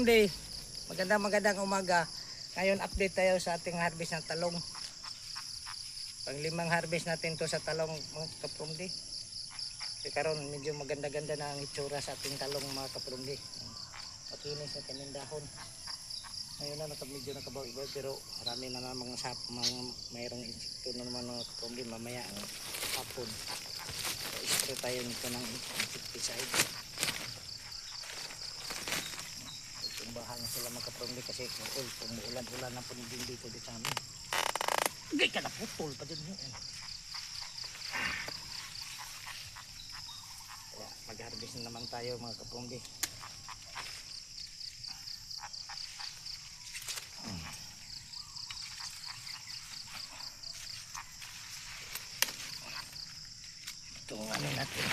kaprumde, magandang umaga. Ngayon update tayo sa ating harvest ng talong. Panglimang harvest natin to sa talong mga kaprumde. Kasi karon medyo maganda-ganda na ang itsura sa ating talong mga kaprumde. Makinis na kaning dahon. Ngayon na medyo nakabaw-ibaw pero marami na namang mayroong insekto na naman mga kaprumde mamaya ang hapon. So, spray tayo nito ng insecticide. Tumbahan na sila mga kaprumde kasi umuulan-ulan na po din dito sa amin. Hindi ka na putol pa din mo. Kaya mag-harvest na naman tayo mga kaprumde. Itong ano natin.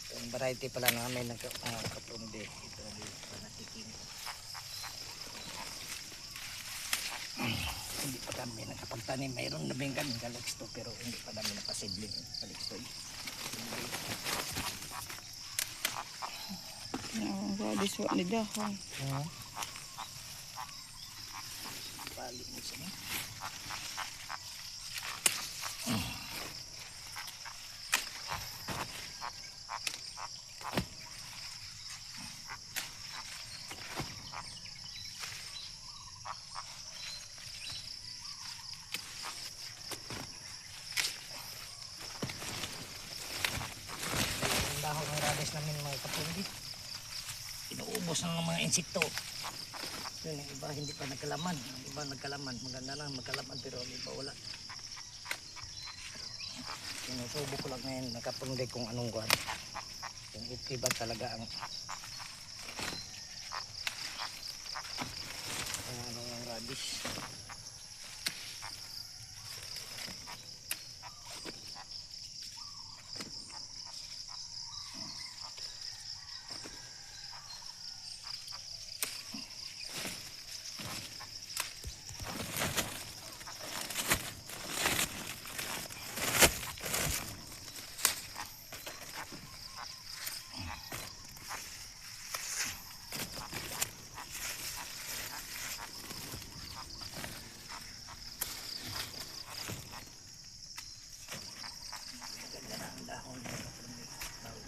Itong variety pala namin ng kaprumde. Ito yung panatiking. Hindi pa kami nakapagtanim. Mayroon na bing kami kalixto pero hindi pa kami napasidling. Kalixto This one ni dahon. Balik mo siya. Ang dahon ng radish namin mga kaprumde. Inuubos ng mga insekto. Yun, ang iba hindi pa nagkalaman. Ang iba nagkalaman. Maganda na magkalaman pero ang iba wala. Sinusubo ko lang ngayon nakaprumde kung anong kuwan. Kung okay ba talaga ang anong radish.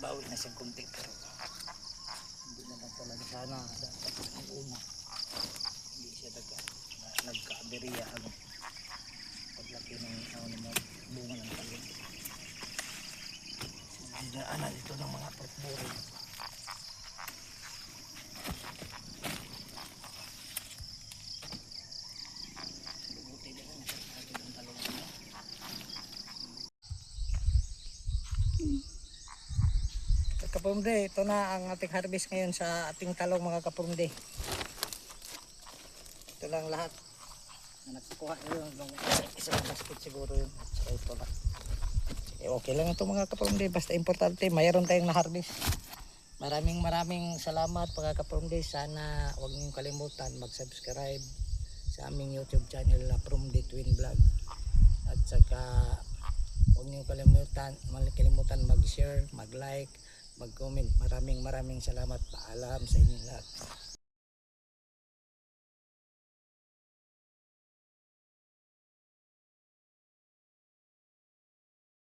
Bawi na siyang kunti pero hindi naman talaga sana dapat ang una hindi siya nagka-aberya ang paglaki ng bunga ng talong. Sinadaanan ito ng mga portboro. Buti na lang sa ating talong. Kaprumde, ito na ang ating harvest ngayon sa ating talong mga kaprumde. Ito lang lahat na nagkukuha yun, isang basket siguro yun. So, ito lang. Okay lang ito mga kaprumde, basta importante mayroon tayong na-harvest. Maraming salamat mga kaprumde. Sana huwag niyong kalimutan mag-subscribe sa aming YouTube channel na Prumde Twin Vlog. At saka huwag niyong kalimutan mag-share, mag-like, mag-comment. Maraming salamat. Paalam sa inyo lahat.